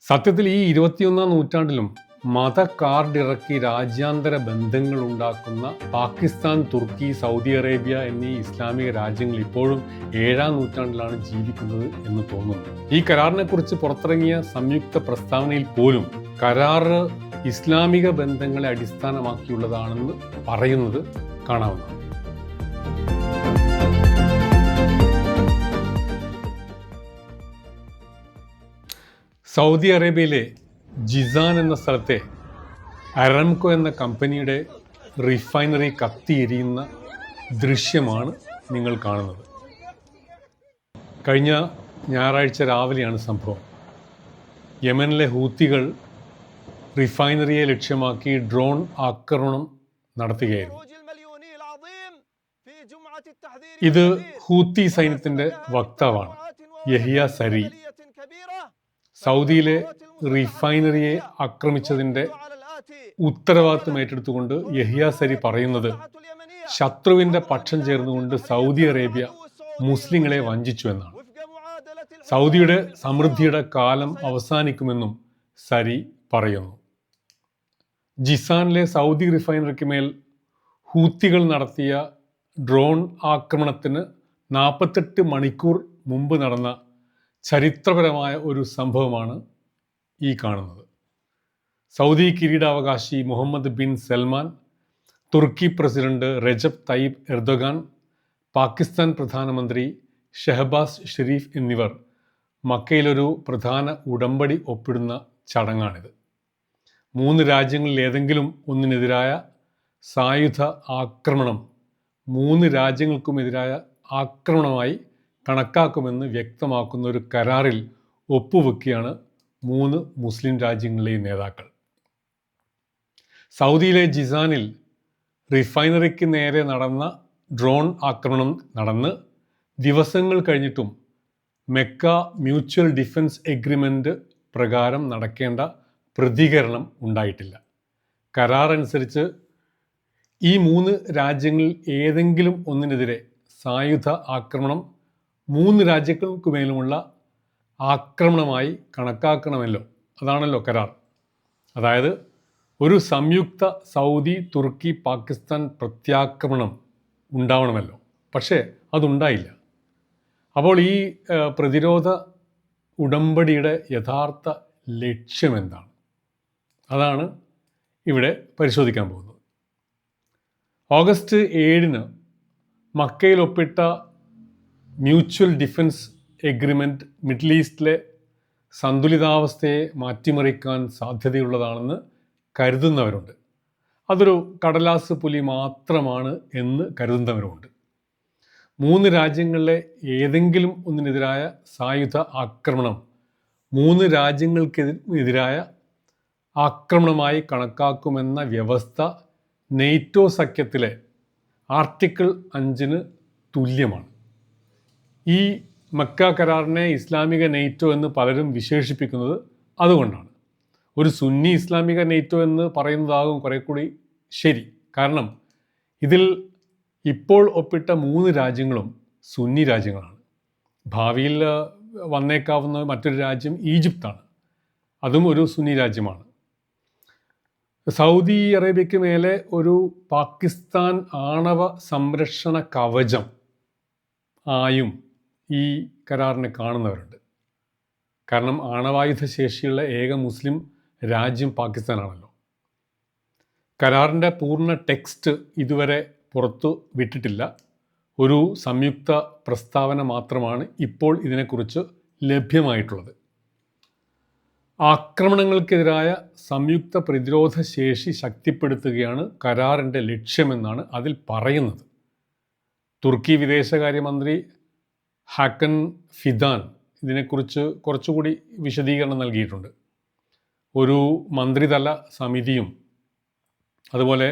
സത്യത്തിൽ ഈ 21-ാം നൂറ്റാണ്ടിലും മത കാർഡ് ഇറക്കി രാജ്യാന്തര ബന്ധങ്ങൾ ഉണ്ടാക്കുന്ന പാകിസ്ഥാൻ, തുർക്കി, സൗദി അറേബ്യ എന്നീ ഇസ്ലാമിക രാജ്യങ്ങൾ ഇപ്പോഴും 7-ാം നൂറ്റാണ്ടിലാണ് ജീവിക്കുന്നത് എന്ന് തോന്നുന്നു. ഈ കരാറിനെ കുറിച്ച് പുറത്തിറങ്ങിയ സംയുക്ത പ്രസ്താവനയിൽ പോലും കരാറ് ഇസ്ലാമിക ബന്ധങ്ങളെ അടിസ്ഥാനമാക്കിയുള്ളതാണെന്ന് പറയുന്നത് കാണാവുന്നതാണ്. സൗദി അറേബ്യയിലെ ജിസാൻ എന്ന സ്ഥലത്തെ അരാംകോ എന്ന കമ്പനിയുടെ റിഫൈനറി കത്തിയെരിയുന്ന ദൃശ്യമാണ് നിങ്ങൾ കാണുന്നത്. കഴിഞ്ഞ ഞായറാഴ്ച രാവിലെയാണ് സംഭവം. യമനിലെ ഹൂത്തികൾ റിഫൈനറിയെ ലക്ഷ്യമാക്കി ഡ്രോൺ ആക്രമണം നടത്തുകയായിരുന്നു. ഇത് ഹൂത്തി സൈന്യത്തിൻ്റെ വക്താവാണ് യഹിയ സരി. സൗദിയിലെ റിഫൈനറിയെ ആക്രമിച്ചതിൻ്റെ ഉത്തരവാദിത്വം ഏറ്റെടുത്തുകൊണ്ട് യഹിയ സരി പറയുന്നത് ശത്രുവിൻ്റെ പക്ഷം ചേർന്നുകൊണ്ട് സൗദി അറേബ്യ മുസ്ലിങ്ങളെ വഞ്ചിച്ചു എന്നാണ്. സൗദിയുടെ സമൃദ്ധിയുടെ കാലം അവസാനിക്കുമെന്നും സരി പറയുന്നു. ജിസാനിലെ സൗദി റിഫൈനറിക്ക് മേൽ ഹൂത്തികൾ നടത്തിയ ഡ്രോൺ ആക്രമണത്തിന് 48 മണിക്കൂർ മുമ്പ് നടന്ന ചരിത്രപരമായ ഒരു സംഭവമാണ് ഈ കാണുന്നത്. സൗദി കിരീടാവകാശി മുഹമ്മദ് ബിൻ സൽമാൻ, തുർക്കി president Recep Tayyip Erdogan, Pakistan പ്രധാനമന്ത്രി ഷഹബാസ് ഷെരീഫ് എന്നിവർ മക്കയിലൊരു പ്രധാന ഉടമ്പടി ഒപ്പിടുന്ന ചടങ്ങാണിത്. 3 രാജ്യങ്ങളിൽ ഏതെങ്കിലും ഒന്നിനെതിരായ സായുധ ആക്രമണം 3 രാജ്യങ്ങൾക്കുമെതിരായ ആക്രമണമായി കണക്കാക്കുമെന്ന് വ്യക്തമാക്കുന്ന ഒരു കരാറിൽ ഒപ്പുവെക്കുകയാണ് 3 മുസ്ലിം രാജ്യങ്ങളിലെയും നേതാക്കൾ. സൗദിയിലെ ജിസാനിൽ റിഫൈനറിക്ക് നേരെ നടന്ന ഡ്രോൺ ആക്രമണം നടന്ന് ദിവസങ്ങൾ കഴിഞ്ഞിട്ടും മെക്ക മ്യൂച്വൽ ഡിഫൻസ് എഗ്രിമെൻ്റ് പ്രകാരം നടക്കേണ്ട പ്രതികരണം ഉണ്ടായിട്ടില്ല. കരാർ അനുസരിച്ച് ഈ 3 രാജ്യങ്ങളിൽ ഏതെങ്കിലും ഒന്നിനെതിരെ സായുധ ആക്രമണം 3 രാജ്യങ്ങൾക്ക് മേലുമുള്ള ആക്രമണമായി കണക്കാക്കണമല്ലോ. അതാണല്ലോ കരാർ. അതായത് ഒരു സംയുക്ത സൗദി, തുർക്കി, പാകിസ്ഥാൻ പ്രത്യാക്രമണം ഉണ്ടാവണമല്ലോ. പക്ഷേ അതുണ്ടായില്ല. അപ്പോൾ ഈ പ്രതിരോധ ഉടമ്പടിയുടെ യഥാർത്ഥ ലക്ഷ്യമെന്താണ്? അതാണ് ഇവിടെ പരിശോധിക്കാൻ പോകുന്നത്. ഓഗസ്റ്റ് 7-ന് മക്കയിൽ ഒപ്പിട്ട മ്യൂച്വൽ ഡിഫൻസ് എഗ്രിമെൻറ്റ് മിഡിൽ ഈസ്റ്റിലെ സന്തുലിതാവസ്ഥയെ മാറ്റിമറിക്കാൻ സാധ്യതയുള്ളതാണെന്ന് കരുതുന്നവരുണ്ട്. അതൊരു കടലാസ് പുലി മാത്രമാണ് എന്ന് കരുതുന്നവരുമുണ്ട്. 3 രാജ്യങ്ങളിലെ ഏതെങ്കിലും ഒന്നിനെതിരായ സായുധ ആക്രമണം 3 രാജ്യങ്ങൾക്കെതിരായ ആക്രമണമായി കണക്കാക്കുമെന്ന വ്യവസ്ഥ നെയ്റ്റോ സഖ്യത്തിലെ ആർട്ടിക്കിൾ 5-ന് തുല്യമാണ്. ഈ മക്ക കരാറിനെ ഇസ്ലാമിക നെയ്റ്റോ എന്ന് പലരും വിശേഷിപ്പിക്കുന്നത് അതുകൊണ്ടാണ്. ഒരു സുന്നി ഇസ്ലാമിക നെയ്റ്റോ എന്ന് പറയുന്നതാകും കുറെ കൂടി ശരി. കാരണം ഇതിൽ ഇപ്പോൾ ഒപ്പിട്ട 3 രാജ്യങ്ങളും സുന്നി രാജ്യങ്ങളാണ്. ഭാവിയിൽ വന്നേക്കാവുന്ന മറ്റൊരു രാജ്യം ഈജിപ്താണ്. അതും ഒരു സുന്നി രാജ്യമാണ്. സൗദി അറേബ്യയ്ക്ക് മേലെ ഒരു പാകിസ്ഥാൻ ആണവ സംരക്ഷണ കവചം ആയും ഈ കരാറിനെ കാണുന്നവരുണ്ട്. കാരണം ആണവായുധ ശേഷിയുള്ള ഏക മുസ്ലിം രാജ്യം പാകിസ്ഥാനാണല്ലോ. കരാറിൻ്റെ പൂർണ്ണ ടെക്സ്റ്റ് ഇതുവരെ പുറത്തു വിട്ടിട്ടില്ല. ഒരു സംയുക്ത പ്രസ്താവന മാത്രമാണ് ഇപ്പോൾ ഇതിനെക്കുറിച്ച് ലഭ്യമായിട്ടുള്ളത്. ആക്രമണങ്ങൾക്കെതിരായ സംയുക്ത പ്രതിരോധ ശേഷി ശക്തിപ്പെടുത്തുകയാണ് കരാറിൻ്റെ ലക്ഷ്യമെന്നാണ് അതിൽ പറയുന്നത്. തുർക്കി വിദേശകാര്യമന്ത്രി ഹാക്കൻ ഫിദാൻ ഇതിനെക്കുറിച്ച് കുറച്ചുകൂടി വിശദീകരണം നൽകിയിട്ടുണ്ട്. ഒരു മന്ത്രിതല സമിതിയും അതുപോലെ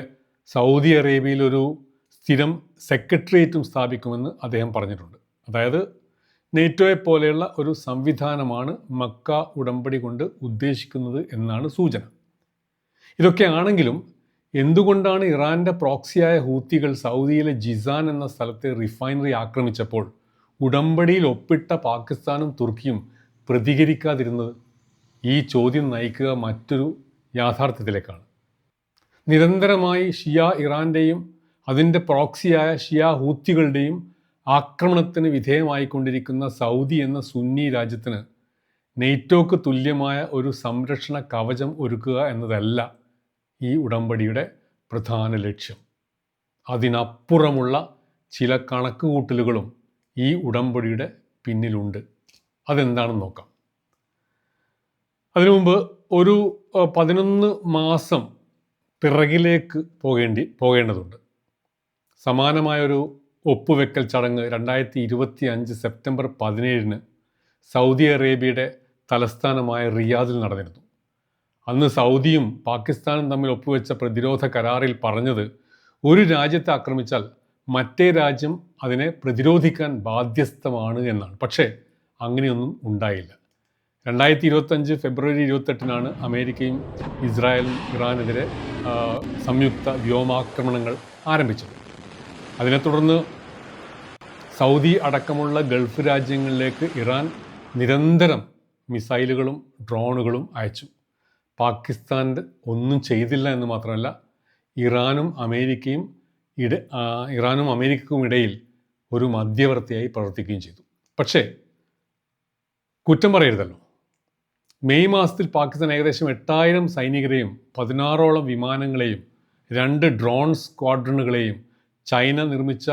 സൗദി അറേബ്യയിൽ ഒരു സ്ഥിരം സെക്രട്ടേറിയറ്റും സ്ഥാപിക്കുമെന്ന് അദ്ദേഹം പറഞ്ഞിട്ടുണ്ട്. അതായത് നെയ്റ്റോയെ പോലെയുള്ള ഒരു സംവിധാനമാണ് മക്ക ഉടമ്പടി കൊണ്ട് ഉദ്ദേശിക്കുന്നത് എന്നാണ് സൂചന. ഇതൊക്കെ ആണെങ്കിലും എന്തുകൊണ്ടാണ് ഇറാൻ്റെ പ്രോക്സിയായ ഹൂത്തികൾ സൗദിയിലെ ജിസാൻ എന്ന സ്ഥലത്തെ റിഫൈനറി ആക്രമിച്ചപ്പോൾ ഉടമ്പടിയിൽ ഒപ്പിട്ട പാകിസ്ഥാനും തുർക്കിയും പ്രതികരിക്കാതിരുന്നത്? ഈ ചോദ്യം നയിക്കുക മറ്റൊരു യാഥാർത്ഥ്യത്തിലേക്കാണ്. നിരന്തരമായി ഷിയ ഇറാൻ്റെയും അതിൻ്റെ പ്രോക്സിയായ ഷിയ ഹൂത്തികളുടെയും ആക്രമണത്തിന് വിധേയമായിക്കൊണ്ടിരിക്കുന്ന സൗദി എന്ന സുന്നി രാജ്യത്തിന് നെയ്റ്റോക്ക് തുല്യമായ ഒരു സംരക്ഷണ കവചം ഒരുക്കുക എന്നതല്ല ഈ ഉടമ്പടിയുടെ പ്രധാന ലക്ഷ്യം. അതിനപ്പുറമുള്ള ചില കണക്കുകൂട്ടലുകളും ഈ ഉടമ്പടിയുടെ പിന്നിലുണ്ട്. അതെന്താണെന്ന് നോക്കാം. അതിനു മുമ്പ് ഒരു 11 മാസം പിറകിലേക്ക് പോകേണ്ടതുണ്ട്. സമാനമായൊരു ഒപ്പുവെക്കൽ ചടങ്ങ് 2025 സെപ്റ്റംബർ 17 സൗദി അറേബ്യയുടെ തലസ്ഥാനമായ റിയാദിൽ നടന്നിരുന്നു. അന്ന് സൗദിയും പാകിസ്ഥാനും തമ്മിൽ ഒപ്പുവെച്ച പ്രതിരോധ കരാറിൽ പറഞ്ഞത് ഒരു രാജ്യത്തെ ആക്രമിച്ചാൽ മറ്റേ രാജ്യം അതിനെ പ്രതിരോധിക്കാൻ ബാധ്യസ്ഥമാണ് എന്നാണ്. പക്ഷേ അങ്ങനെയൊന്നും ഉണ്ടായില്ല. 2025 ഫെബ്രുവരി 28 അമേരിക്കയും ഇസ്രായേലും ഇറാനെതിരെ സംയുക്ത വ്യോമാക്രമണങ്ങൾ ആരംഭിച്ചത്. അതിനെ തുടർന്ന് സൗദി അടക്കമുള്ള ഗൾഫ് രാജ്യങ്ങളിലേക്ക് ഇറാൻ നിരന്തരം മിസൈലുകളും ഡ്രോണുകളും അയച്ചു. പാകിസ്ഥാൻ ഒന്നും ചെയ്തില്ല എന്ന് മാത്രമല്ല, ഇറാനും അമേരിക്കയ്ക്കും ഇടയിൽ ഒരു മധ്യവർത്തിയായി പ്രവർത്തിക്കുകയും ചെയ്തു. പക്ഷേ കുറ്റം പറയരുതല്ലോ. മെയ് മാസത്തിൽ പാകിസ്ഥാൻ ഏകദേശം 8000 സൈനികരെയും 16ഓളം വിമാനങ്ങളെയും 2 ഡ്രോൺ സ്ക്വാഡ്രണുകളെയും ചൈന നിർമ്മിച്ച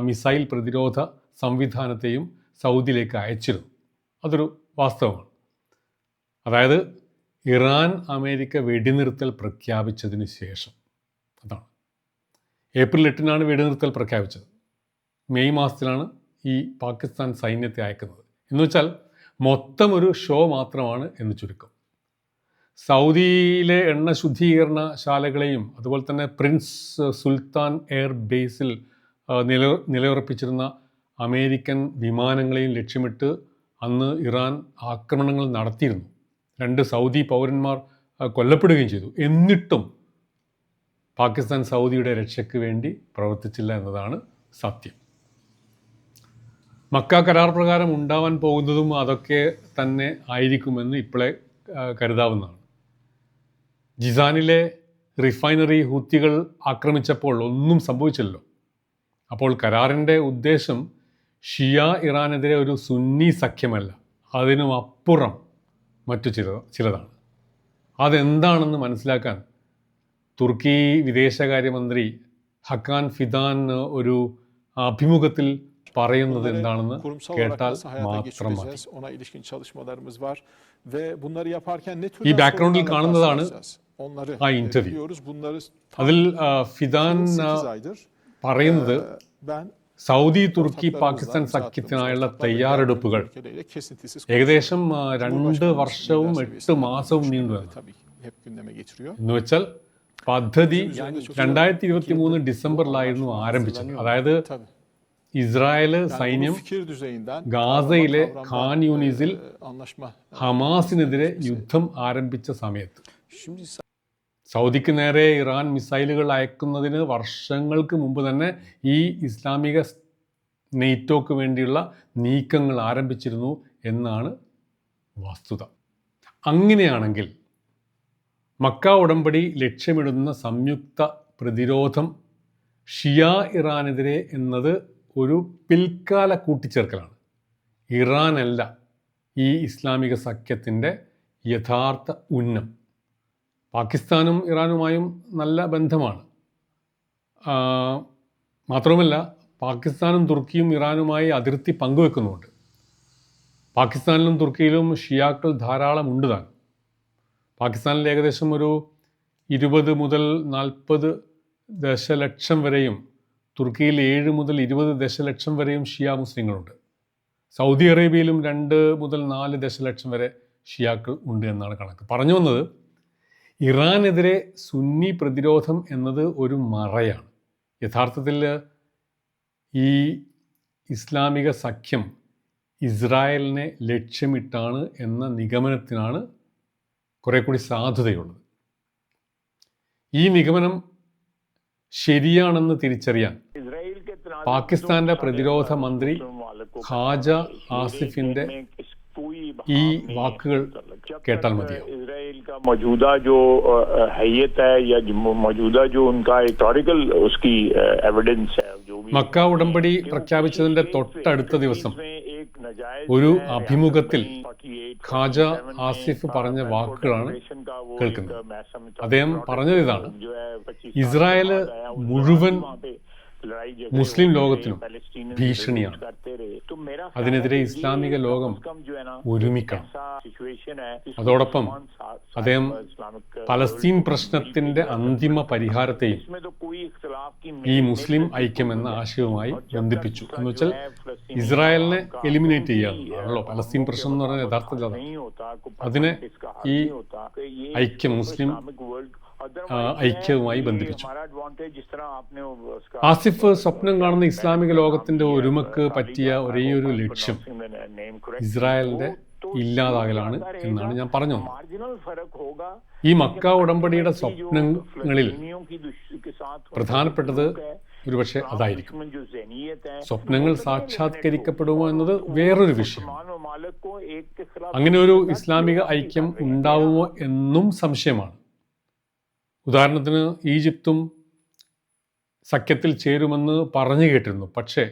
മിസൈൽ പ്രതിരോധ സംവിധാനത്തെയും സൗദിയിലേക്ക് അയച്ചിരുന്നു. അതൊരു വാസ്തവമാണ്. അതായത് ഇറാൻ അമേരിക്ക വെടിനിർത്തൽ പ്രഖ്യാപിച്ചതിന് ശേഷം. അതാണ് ഏപ്രിൽ 8 വെടിനിർത്തൽ പ്രഖ്യാപിച്ചത്. മെയ് മാസത്തിലാണ് ഈ പാകിസ്ഥാൻ സൈന്യത്തെ അയക്കുന്നത്. എന്ന് വെച്ചാൽ മൊത്തം ഒരു ഷോ മാത്രമാണ് എന്ന് ചുരുക്കം. സൗദിയിലെ എണ്ണ ശുദ്ധീകരണ ശാലകളെയും അതുപോലെ തന്നെ പ്രിൻസ് സുൽത്താൻ എയർ ബേസിൽ നിലയുറപ്പിച്ചിരുന്ന അമേരിക്കൻ വിമാനങ്ങളെയും ലക്ഷ്യമിട്ട് അന്ന് ഇറാൻ ആക്രമണങ്ങൾ നടത്തിയിരുന്നു. 2 സൗദി പൗരന്മാർ കൊല്ലപ്പെടുകയും ചെയ്തു. എന്നിട്ടും പാകിസ്ഥാൻ സൗദിയുടെ രക്ഷയ്ക്ക് വേണ്ടി പ്രവർത്തിച്ചില്ല എന്നതാണ് സത്യം. മക്ക കരാർ പ്രകാരം ഉണ്ടാവാൻ പോകുന്നതും അതൊക്കെ തന്നെ ആയിരിക്കുമെന്ന് ഇപ്പോഴേ കരുതാവുന്നതാണ്. ജിസാനിലെ റിഫൈനറി ഹൂത്തികൾ ആക്രമിച്ചപ്പോൾ ഒന്നും സംഭവിച്ചില്ലല്ലോ. അപ്പോൾ കരാറിൻ്റെ ഉദ്ദേശം ഷിയ ഇറാനെതിരെ ഒരു സുന്നി സഖ്യമല്ല, അതിനും അപ്പുറം മറ്റു ചിലതാണ്. അതെന്താണെന്ന് മനസ്സിലാക്കാൻ തുർക്കി വിദേശകാര്യമന്ത്രി ഹക്കാൻ ഫിദാൻ ഒരു അഭിമുഖത്തിൽ പറയുന്നത് എന്താണെന്ന് കേട്ടാൽ മാത്രം മതി. ഈ ബാക്ക്ഗ്രൗണ്ടിൽ കാണുന്നതാണ് ആ ഇന്റർവ്യൂ. അതിൽ ഫിദാൻ പറയുന്നത് സൗദി തുർക്കി പാകിസ്ഥാൻ സഖ്യത്തിനായുള്ള തയ്യാറെടുപ്പുകൾ ഏകദേശം 2 വർഷവും 8 മാസവും നീണ്ടുവന്നു. എന്ന് വെച്ചാൽ പദ്ധതി 2023 ഡിസംബറിലായിരുന്നു ആരംഭിച്ചത്. അതായത് ഇസ്രായേല് സൈന്യം ഗാസയിലെ ഖാൻ യൂനിസിൽ ഹമാസിനെതിരെ ഇസ്ലാമിക ആരംഭിച്ച സമയത്ത് സൗദിക്ക് നേരെ ഇറാൻ മിസൈലുകൾ അയക്കുന്നതിന് വർഷങ്ങൾക്ക് മുമ്പ് തന്നെ ഈ ഇസ്ലാമിക നെയ്റ്റോക്ക് വേണ്ടിയുള്ള നീക്കങ്ങൾ ആരംഭിച്ചിരുന്നു എന്നാണ് വസ്തുത. അങ്ങനെയാണെങ്കിൽ മക്ക ഉടമ്പടി ലക്ഷ്യമിടുന്ന സംയുക്ത പ്രതിരോധം ഷിയ ഇറാനെതിരെ എന്നത് ഒരു പിൽക്കാല കൂട്ടിച്ചേർക്കലാണ്. ഇറാനല്ല ഈ ഇസ്ലാമിക സഖ്യത്തിൻ്റെ യഥാർത്ഥ ഉന്നം. പാകിസ്ഥാനും ഇറാനുമായും നല്ല ബന്ധമാണ്. മാത്രവുമല്ല, പാകിസ്ഥാനും തുർക്കിയും ഇറാനുമായി അതിർത്തി പങ്കുവെക്കുന്നുണ്ട്. പാകിസ്ഥാനിലും തുർക്കിയിലും ഷിയാക്കൾ ധാരാളം ഉണ്ട് താൻ. പാകിസ്ഥാനിൽ ഏകദേശം ഒരു 20 മുതൽ 40 ദശലക്ഷം വരെയും തുർക്കിയിൽ 7 മുതൽ 20 ദശലക്ഷം വരെയും ഷിയ മുസ്ലിങ്ങളുണ്ട്. സൗദി അറേബ്യയിലും 2 മുതൽ 4 ദശലക്ഷം വരെ ഷിയാക്കൾ ഉണ്ട് എന്നാണ് കണക്ക്. പറഞ്ഞു വന്നത്, ഇറാനെതിരെ സുന്നി പ്രതിരോധം എന്നത് ഒരു മറയാണ്. യഥാർത്ഥത്തിൽ ഈ ഇസ്ലാമിക സഖ്യം ഇസ്രായേലിനെ ലക്ഷ്യമിട്ടാണ് എന്ന നിഗമനത്തിനാണ് കുറെ കൂടി സാധുതയുള്ളത്. ഈ നിഗമനം ശരിയാണെന്ന് തിരിച്ചറിയാൻ പാകിസ്ഥാന്റെ പ്രതിരോധ മന്ത്രി ഖാജ ആസിഫിന്റെ ഈ വാക്കുകൾ കേട്ടാൽ മതിയാവും. इसराइल का मौजूदा जो हैयत है या मौजूदा जो उनका हिस्टोरिकल उसकी एविडेंस है जो भी മക്ക ഉടമ്പടി പ്രഖ്യാപിച്ചതിന്റെ തൊട്ടടുത്ത ദിവസം ഒരു അഭിമുഖത്തിൽ ഖാജ ആസിഫ് പറഞ്ഞ വാക്കുകളാണ് കേൾക്കുന്നത്. അദ്ദേഹം പറഞ്ഞത് ഇതാണ്: ഇസ്രായേല് മുഴുവൻ മുസ്ലിം ലോകത്തിനും ഭീഷണിയാണ്. അതിനെതിരെ ഇസ്ലാമിക ലോകം ഒരുമിക്കണം. അതോടൊപ്പം അദ്ദേഹം പലസ്തീൻ പ്രശ്നത്തിന്റെ അന്തിമ പരിഹാരത്തെയും ഈ മുസ്ലിം ഐക്യം എന്ന ആശയവുമായി ബന്ധിപ്പിച്ചു. എന്ന് വെച്ചാൽ ഇസ്രായേലിനെ എലിമിനേറ്റ് ചെയ്യാറുള്ളൂ. പലസ്തീൻ പ്രശ്നം എന്ന് പറഞ്ഞാൽ യഥാർത്ഥത്തിൽ അതിനെ ഈ ഐക്യം, മുസ്ലിം ഐക്യവുമായി ബന്ധിപ്പിച്ചു. ആസിഫ് സ്വപ്നം കാണുന്ന ഇസ്ലാമിക ലോകത്തിന്റെ ഒരുമക്ക് പറ്റിയ ഒരേയൊരു ലക്ഷ്യം ഇസ്രായേലിന്റെ ഇല്ലാതാകലാണ് എന്നാണ് ഞാൻ പറഞ്ഞു. ഈ മക്ക ഉടമ്പടിയുടെ സ്വപ്നങ്ങളിൽ പ്രധാനപ്പെട്ടത് ഒരുപക്ഷെ അതായിരിക്കും. സ്വപ്നങ്ങൾ സാക്ഷാത്കരിക്കപ്പെടുമോ എന്നത് വേറൊരു വിഷയം. അങ്ങനെ ഒരു ഇസ്ലാമിക ഐക്യം ഉണ്ടാവുമോ എന്നും സംശയമാണ്. ഉദാഹരണത്തിന് ഈജിപ്തും സഖ്യത്തിൽ ചേരുമെന്ന് പറഞ്ഞു കേട്ടിരുന്നു. പക്ഷേ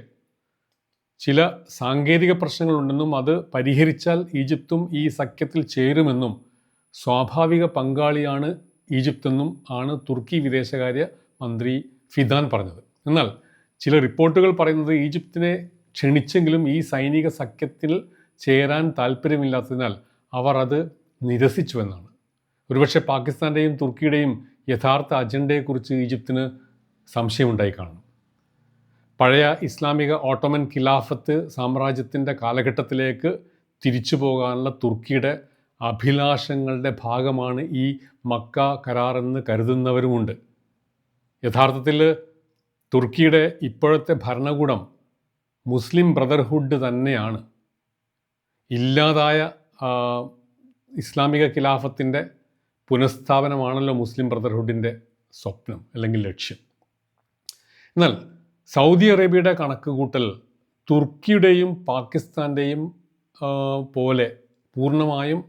ചില സാങ്കേതിക പ്രശ്നങ്ങളുണ്ടെന്നും അത് പരിഹരിച്ചാൽ ഈജിപ്തും ഈ സഖ്യത്തിൽ ചേരുമെന്നും സ്വാഭാവിക പങ്കാളിയാണ് ഈജിപ്തെന്നും ആണ് തുർക്കി വിദേശകാര്യ മന്ത്രി ഫിദാൻ പറഞ്ഞത്. എന്നാൽ ചില റിപ്പോർട്ടുകൾ പറയുന്നത് ഈജിപ്തിനെ ക്ഷണിച്ചെങ്കിലും ഈ സൈനിക സഖ്യത്തിൽ ചേരാൻ താല്പര്യമില്ലാത്തതിനാൽ അവർ അത് നിരസിച്ചുവെന്നാണ്. ഒരുപക്ഷെ പാകിസ്ഥാൻ്റെയും തുർക്കിയുടെയും യഥാർത്ഥ അജണ്ടയെക്കുറിച്ച് ഈജിപ്തിന് സംശയമുണ്ടായി കാണും. പഴയ ഇസ്ലാമിക ഓട്ടോമൻ ഖിലാഫത്ത് സാമ്രാജ്യത്തിൻ്റെ കാലഘട്ടത്തിലേക്ക് തിരിച്ചു പോകാനുള്ള തുർക്കിയുടെ അഭിലാഷങ്ങളുടെ ഭാഗമാണ് ഈ മക്ക കരാറെന്ന് കരുതുന്നവരുമുണ്ട്. യഥാർത്ഥത്തിൽ തുർക്കിയുടെ ഇപ്പോഴത്തെ ഭരണകൂടം മുസ്ലിം ബ്രദർഹുഡ് തന്നെയാണ്. ഇല്ലാതായ ഇസ്ലാമിക ഖിലാഫത്തിൻ്റെ പുനഃസ്ഥാപനമാണല്ലോ മുസ്ലിം ബ്രദർഹുഡിൻ്റെ സ്വപ്നം അല്ലെങ്കിൽ ലക്ഷ്യം. എന്നാൽ സൗദി അറേബ്യയുടെ കണക്കുകൂട്ടൽ തുർക്കിയുടെയും പാകിസ്ഥാൻ്റെയും പോലെ പൂർണ്ണമായും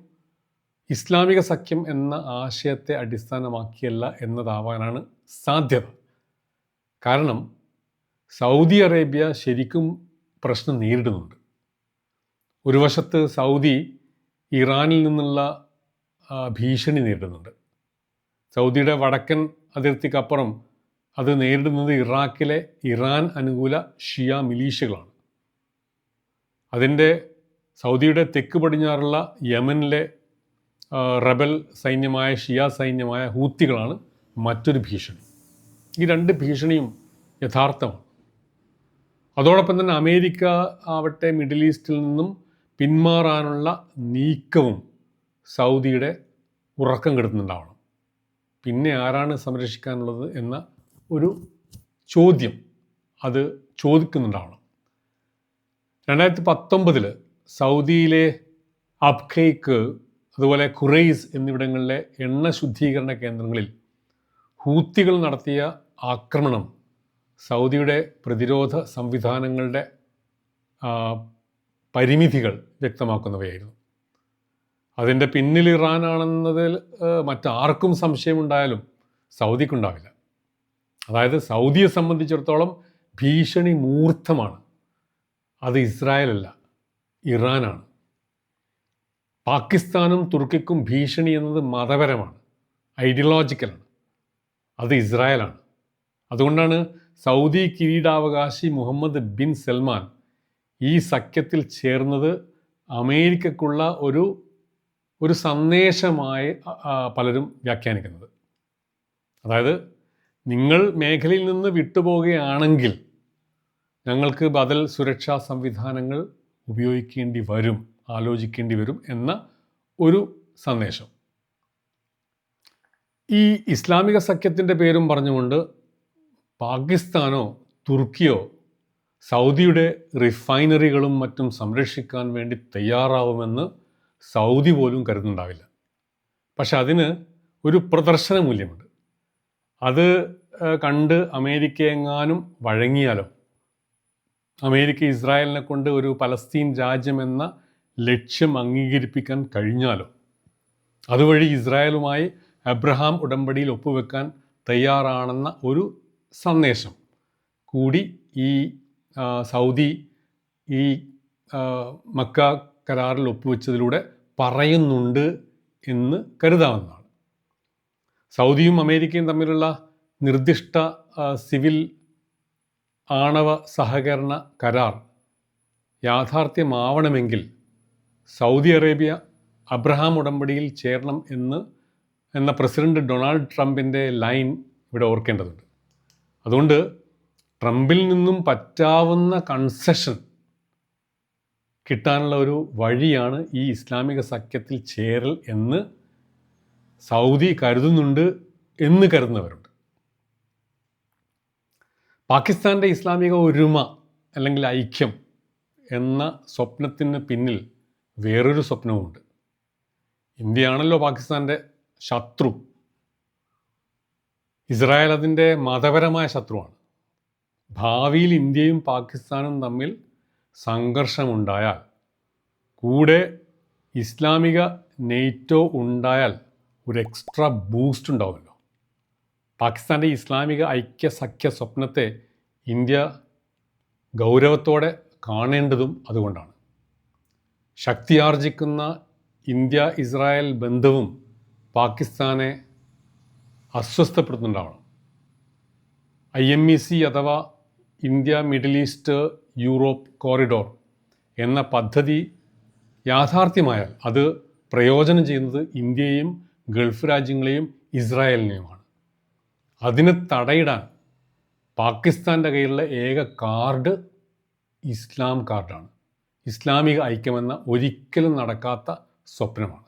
ഇസ്ലാമിക സഖ്യം എന്ന ആശയത്തെ അടിസ്ഥാനമാക്കിയല്ല എന്നതാവാനാണ് സാധ്യത. കാരണം സൗദി അറേബ്യ ശരിക്കും പ്രശ്നം നേരിടുന്നുണ്ട്. ഒരു വശത്ത് സൗദി ഇറാനിൽ നിന്നുള്ള ഭീഷണി നേരിടുന്നുണ്ട്. സൗദിയുടെ വടക്കൻ അതിർത്തിക്കപ്പുറം അത് നേരിടുന്നത് ഇറാഖിലെ ഇറാൻ അനുകൂല ഷിയ മിലീഷ്യകളാണ്. അതിൻ്റെ സൗദിയുടെ തെക്ക് പടിഞ്ഞാറുള്ള യമനിലെ റബൽ സൈന്യമായ ഷിയ സൈന്യമായ ഹൂത്തികളാണ് മറ്റൊരു ഭീഷണി. ഈ രണ്ട് ഭീഷണിയും യഥാർത്ഥമാണ്. അതോടൊപ്പം തന്നെ അമേരിക്ക ആവട്ടെ മിഡിൽ ഈസ്റ്റിൽ നിന്നും പിന്മാറാനുള്ള നീക്കവും സൗദിയുടെ ഉറക്കം കെടുത്തുന്നുണ്ടാവണം. പിന്നെ ആരാണ് സംരക്ഷിക്കാനുള്ളത് എന്ന ഒരു ചോദ്യം അത് ചോദിക്കുന്നുണ്ടാവണം. 2019 സൗദിയിലെ അബ്ഖൈക്ക് അതുപോലെ ഖുറൈസ് എന്നിവിടങ്ങളിലെ എണ്ണ ശുദ്ധീകരണ കേന്ദ്രങ്ങളിൽ ഹൂത്തികൾ നടത്തിയ ആക്രമണം സൗദിയുടെ പ്രതിരോധ സംവിധാനങ്ങളുടെ പരിമിതികൾ വ്യക്തമാക്കുന്നവയായിരുന്നു. അതിൻ്റെ പിന്നിൽ ഇറാനാണെന്നതിൽ മറ്റാർക്കും സംശയമുണ്ടായാലും സൗദിക്കുണ്ടാവില്ല. അതായത് സൗദിയെ സംബന്ധിച്ചിടത്തോളം ഭീഷണി മൂർത്തമാണ്. അത് ഇസ്രായേലല്ല, ഇറാനാണ്. പാകിസ്ഥാനും തുർക്കിക്കും ഭീഷണി എന്നത് മതപരമാണ്, ഐഡിയോളജിക്കലാണ്. അത് ഇസ്രായേലാണ്. അതുകൊണ്ടാണ് സൗദി കിരീടാവകാശി മുഹമ്മദ് ബിൻ സൽമാൻ ഈ സഖ്യത്തിൽ ചേർന്നത് അമേരിക്കക്കുള്ള ഒരു സന്ദേശമായി പലരും വ്യാഖ്യാനിക്കുന്നത്. അതായത് നിങ്ങൾ മേഖലയിൽ നിന്ന് വിട്ടുപോകുകയാണെങ്കിൽ ഞങ്ങൾക്ക് ബദൽ സുരക്ഷാ സംവിധാനങ്ങൾ ഉപയോഗിക്കേണ്ടി വരും, ആലോചിക്കേണ്ടി വരും എന്ന ഒരു സന്ദേശം. ഈ ഇസ്ലാമിക സഖ്യത്തിൻ്റെ പേരും പറഞ്ഞുകൊണ്ട് പാകിസ്ഥാനോ തുർക്കിയോ സൗദിയുടെ റിഫൈനറികളും മറ്റും സംരക്ഷിക്കാൻ വേണ്ടി തയ്യാറാവുമെന്ന് സൗദി പോലും കരുതുന്നുണ്ടാവില്ല. പക്ഷെ അതിന് ഒരു പ്രദർശന മൂല്യമുണ്ട്. അത് കണ്ട് അമേരിക്ക എങ്ങാനും വഴങ്ങിയാലോ, അമേരിക്ക ഇസ്രായേലിനെ കൊണ്ട് ഒരു പലസ്തീൻ രാജ്യമെന്ന ലക്ഷ്യം അംഗീകരിപ്പിക്കാൻ കഴിഞ്ഞാലോ, അതുവഴി ഇസ്രായേലുമായി അബ്രഹാം ഉടമ്പടിയിൽ ഒപ്പുവെക്കാൻ തയ്യാറാണെന്ന ഒരു സന്ദേശം കൂടി ഈ സൗദി ഈ മക്ക കരാറിൽ ഒപ്പുവെച്ചതിലൂടെ പറയുന്നുണ്ട് എന്ന് കരുതാവുന്നതാണ്. സൗദിയും അമേരിക്കയും തമ്മിലുള്ള നിർദ്ദിഷ്ട സിവിൽ ആണവ സഹകരണ കരാർ യാഥാർത്ഥ്യമാവണമെങ്കിൽ സൗദി അറേബ്യ അബ്രഹാം ഉടമ്പടിയിൽ ചേരണം എന്ന പ്രസിഡന്റ് ഡൊണാൾഡ് ട്രംപിൻ്റെ ലൈൻ ഇവിടെ ഓർക്കേണ്ടതുണ്ട്. അതുകൊണ്ട് ട്രംപിൽ നിന്നും പറ്റാവുന്ന കൺസെഷൻ കിട്ടാനുള്ള ഒരു വഴിയാണ് ഈ ഇസ്ലാമിക സഖ്യത്തിൽ ചേരൽ എന്ന് സൗദി കരുതുന്നുണ്ട് എന്ന് കരുതുന്നവരുണ്ട്. പാകിസ്ഥാൻ്റെ ഇസ്ലാമിക ഒരുമ അല്ലെങ്കിൽ ഐക്യം എന്ന സ്വപ്നത്തിന് പിന്നിൽ വേറൊരു സ്വപ്നവുമുണ്ട്. ഇന്ത്യയാണല്ലോ പാകിസ്ഥാൻ്റെ ശത്രു. ഇസ്രായേൽ അതിൻ്റെ മതപരമായ ശത്രുവാണ്. ഭാവിയിൽ ഇന്ത്യയും പാകിസ്ഥാനും തമ്മിൽ സംഘർഷമുണ്ടായാൽ, കൂടെ ഇസ്ലാമിക നെയ്റ്റോ ഉണ്ടായാൽ ഒരു എക്സ്ട്രാ ബൂസ്റ്റ് ഉണ്ടാവുമല്ലോ. പാകിസ്ഥാൻ്റെ ഇസ്ലാമിക ഐക്യ സഖ്യ സ്വപ്നത്തെ ഇന്ത്യ ഗൗരവത്തോടെ കാണേണ്ടതും അതുകൊണ്ടാണ്. ശക്തിയാർജിക്കുന്ന ഇന്ത്യ ഇസ്രായേൽ ബന്ധവും പാകിസ്ഥാനെ അസ്വസ്ഥപ്പെടുത്തുന്നുണ്ടാവണം. IMEC അഥവാ India middle east Europe corridor എന്ന പദ്ധതി യാഥാർത്ഥ്യമായാൽ അത് പ്രയോജനം ചെയ്യുന്നത് ഇന്ത്യയെയും ഗൾഫ് രാജ്യങ്ങളെയും ഇസ്രായേലിനെയുമാണ്. അതിനെ തടയിടാൻ പാകിസ്ഥാൻ്റെ കയ്യിലുള്ള ഏക കാർഡ് ഇസ്ലാം കാർഡാണ്. ഇസ്ലാമിക ഐക്യമെന്ന ഒരിക്കലും നടക്കാത്ത സ്വപ്നമാണ്.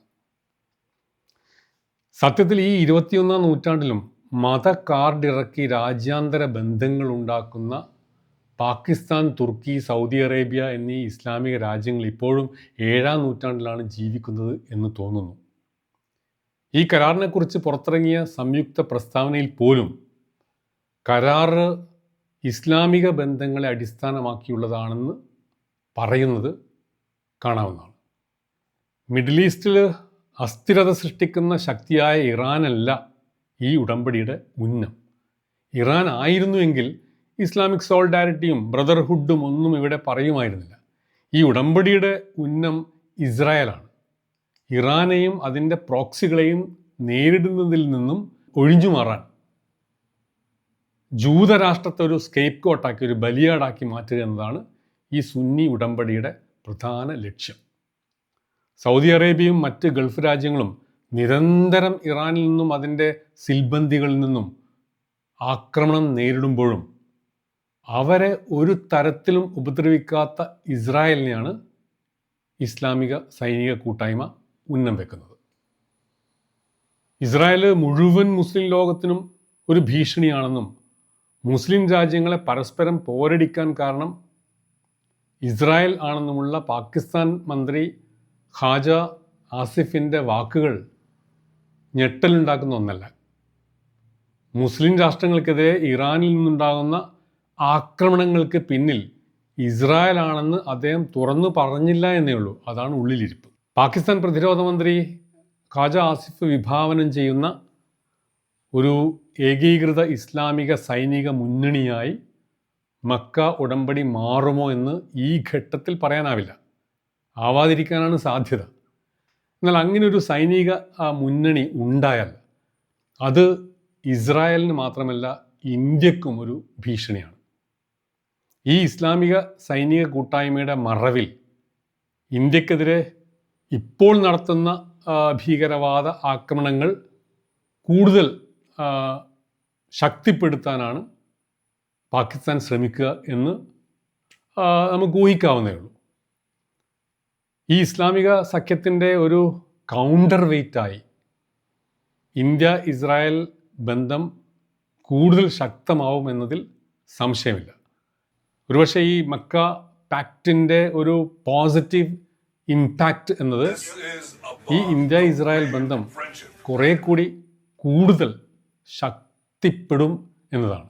സത്യത്തിൽ ഈ 21-ാം നൂറ്റാണ്ടിലും മത കാർഡ് ഇറക്കി രാജ്യാന്തര ബന്ധങ്ങൾ ഉണ്ടാക്കുന്ന പാകിസ്ഥാൻ, തുർക്കി, സൗദി അറേബ്യ എന്നീ ഇസ്ലാമിക രാജ്യങ്ങൾ ഇപ്പോഴും 7-ാം നൂറ്റാണ്ടിലാണ് ജീവിക്കുന്നത് എന്ന് തോന്നുന്നു. ഈ കരാറിനെക്കുറിച്ച് പുറത്തിറങ്ങിയ സംയുക്ത പ്രസ്താവനയിൽ പോലും കരാറ് ഇസ്ലാമിക ബന്ധങ്ങളെ അടിസ്ഥാനമാക്കിയുള്ളതാണെന്ന് പറയുന്നത് കാണാവുന്നതാണ്. മിഡിൽ ഈസ്റ്റിൽ അസ്ഥിരത സൃഷ്ടിക്കുന്ന ശക്തിയായ ഇറാനല്ല ഈ ഉടമ്പടിയുടെ ഉന്നം. ഇറാൻ ആയിരുന്നുവെങ്കിൽ ഇസ്ലാമിക് സോളിഡാരിറ്റിയും ബ്രദർഹുഡും ഒന്നും ഇവിടെ പറയുമായിരുന്നില്ല. ഈ ഉടമ്പടിയുടെ ഉന്നം ഇസ്രായേലാണ്. ഇറാനെയും അതിൻ്റെ പ്രോക്സികളെയും നേരിടുന്നതിൽ നിന്നും ഒഴിഞ്ഞു മാറാൻ ജൂതരാഷ്ട്രത്തെ ഒരു സ്കേപ്പ് കോട്ടാക്കി, ഒരു ബലിയാടാക്കി മാറ്റുക എന്നതാണ് ഈ സുന്നി ഉടമ്പടിയുടെ പ്രധാന ലക്ഷ്യം. സൗദി അറേബ്യയും മറ്റ് ഗൾഫ് രാജ്യങ്ങളും നിരന്തരം ഇറാനിൽ നിന്നും അതിൻ്റെ സിൽബന്ദികളിൽ നിന്നും ആക്രമണം നേരിടുമ്പോഴും അവരെ ഒരു തരത്തിലും ഉപദ്രവിക്കാത്ത ഇസ്രായേലിനെയാണ് ഇസ്ലാമിക സൈനിക കൂട്ടായ്മ ഉന്നം വെക്കുന്നത്. ഇസ്രായേൽ മുഴുവൻ മുസ്ലിം ലോകത്തിനും ഒരു ഭീഷണിയാണെന്നും മുസ്ലിം രാജ്യങ്ങളെ പരസ്പരം പോരടിക്കാൻ കാരണം ഇസ്രായേൽ ആണെന്നുമുള്ള പാകിസ്ഥാൻ മന്ത്രി ഖാജ ആസിഫിൻ്റെ വാക്കുകൾ ഞെട്ടലുണ്ടാക്കുന്ന ഒന്നല്ല. മുസ്ലിം രാഷ്ട്രങ്ങൾക്കെതിരെ ഇറാനിൽ നിന്നുണ്ടാകുന്ന ആക്രമണങ്ങൾക്ക് പിന്നിൽ ഇസ്രായേൽ ആണെന്ന് അദ്ദേഹം തുറന്നു പറഞ്ഞില്ല എന്നേ ഉള്ളൂ. അതാണ് ഉള്ളിലിരിപ്പ്. പാകിസ്ഥാൻ പ്രതിരോധ മന്ത്രി ഖാജ ആസിഫ് വിഭാവനം ചെയ്യുന്ന ഒരു ഏകീകൃത ഇസ്ലാമിക സൈനിക മുന്നണിയായി മക്ക ഉടമ്പടി മാറുമോ എന്ന് ഈ ഘട്ടത്തിൽ പറയാനാവില്ല. ആവാതിരിക്കാനാണ് സാധ്യത. എന്നാൽ അങ്ങനെ ഒരു സൈനിക മുന്നണി ഉണ്ടായാൽ അത് ഇസ്രായേലിന് മാത്രമല്ല ഇന്ത്യക്കും ഒരു ഭീഷണിയാണ്. ഈ ഇസ്ലാമിക സൈനിക കൂട്ടായ്മയുടെ മറവിൽ ഇന്ത്യക്കെതിരെ ഇപ്പോൾ നടത്തുന്ന ഭീകരവാദ ആക്രമണങ്ങൾ കൂടുതൽ ശക്തിപ്പെടുത്താനാണ് പാകിസ്ഥാൻ ശ്രമിക്കുക എന്ന് നമുക്ക് ഊഹിക്കാവുന്നേ ഉള്ളൂ. ഈ ഇസ്ലാമിക സഖ്യത്തിൻ്റെ ഒരു കൗണ്ടർ വെയ്റ്റായി ഇന്ത്യ ഇസ്രായേൽ ബന്ധം കൂടുതൽ ശക്തമാവും എന്നതിൽ സംശയമില്ല. ഒരുപക്ഷെ ഈ മക്ക പാക്റ്റിൻ്റെ ഒരു പോസിറ്റീവ് ഇമ്പാക്റ്റ് എന്നത് ഈ ഇന്ത്യ ഇസ്രായേൽ ബന്ധം കുറേ കൂടി കൂടുതൽ ശക്തിപ്പെടും എന്നതാണ്.